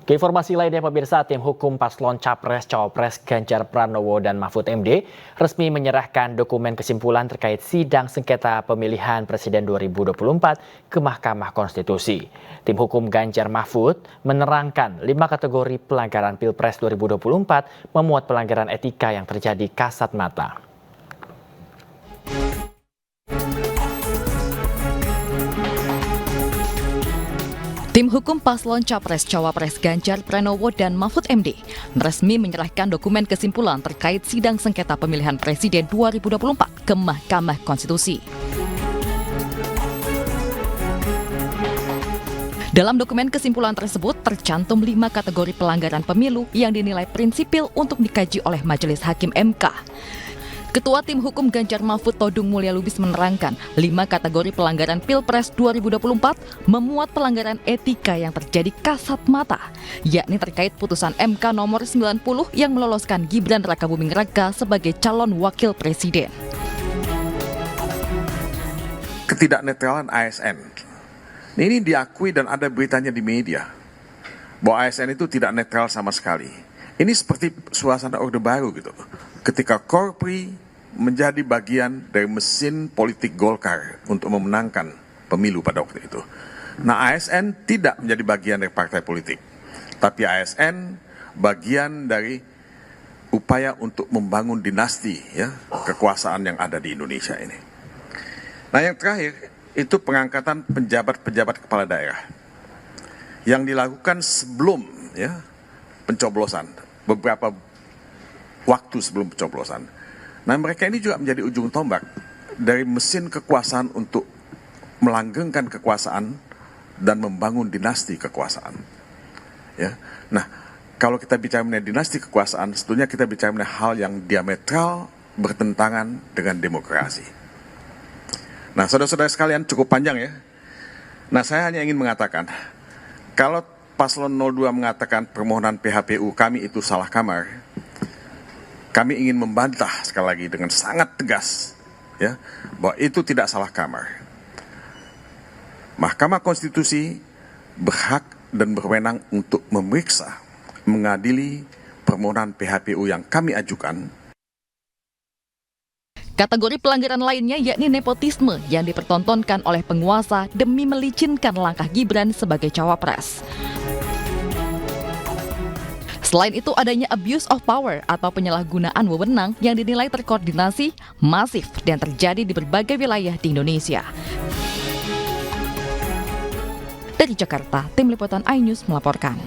Ke informasi lainnya pemirsa, tim hukum paslon Capres-Cawapres Ganjar Pranowo dan Mahfud MD resmi menyerahkan dokumen kesimpulan terkait sidang sengketa pemilihan Presiden 2024 ke Mahkamah Konstitusi. Tim hukum Ganjar Mahfud menerangkan 5 kategori pelanggaran Pilpres 2024 memuat pelanggaran etika yang terjadi kasat mata. Tim hukum paslon Capres-Cawapres Ganjar Pranowo dan Mahfud MD resmi menyerahkan dokumen kesimpulan terkait sidang sengketa pemilihan Presiden 2024 ke Mahkamah Konstitusi. Dalam dokumen kesimpulan tersebut tercantum 5 kategori pelanggaran pemilu yang dinilai prinsipil untuk dikaji oleh Majelis Hakim MK. Ketua Tim Hukum Ganjar Mahfud Todung Mulya Lubis menerangkan 5 kategori pelanggaran Pilpres 2024 memuat pelanggaran etika yang terjadi kasat mata, yakni terkait putusan MK nomor 90 yang meloloskan Gibran Rakabuming Raka sebagai calon wakil presiden. Ketidaknetralan ASN. Ini diakui dan ada beritanya di media bahwa ASN itu tidak netral sama sekali. Ini seperti suasana Orde Baru gitu. Ketika Korpri menjadi bagian dari mesin politik Golkar untuk memenangkan pemilu pada waktu itu. Nah, ASN tidak menjadi bagian dari partai politik. Tapi ASN bagian dari upaya untuk membangun dinasti ya, kekuasaan yang ada di Indonesia ini. Nah, yang terakhir itu pengangkatan pejabat-pejabat kepala daerah yang dilakukan sebelum ya pencoblosan, beberapa waktu sebelum pencoblosan. Nah, mereka ini juga menjadi ujung tombak dari mesin kekuasaan untuk melanggengkan kekuasaan dan membangun dinasti kekuasaan. Ya. Nah, kalau kita bicara mengenai dinasti kekuasaan, sebetulnya kita bicara mengenai hal yang diametral bertentangan dengan demokrasi. Nah, saudara-saudara sekalian, cukup panjang ya. Nah, saya hanya ingin mengatakan, kalau Paslon 02 mengatakan permohonan PHPU kami itu salah kamar, kami ingin membantah sekali lagi dengan sangat tegas ya, bahwa itu tidak salah kamar. Mahkamah Konstitusi berhak dan berwenang untuk memeriksa, mengadili permohonan PHPU yang kami ajukan. Kategori pelanggaran lainnya yakni nepotisme yang dipertontonkan oleh penguasa demi melicinkan langkah Gibran sebagai cawapres. Selain itu adanya abuse of power atau penyalahgunaan wewenang yang dinilai terkoordinasi, masif, dan terjadi di berbagai wilayah di Indonesia. Dari Jakarta, Tim Liputan iNews melaporkan.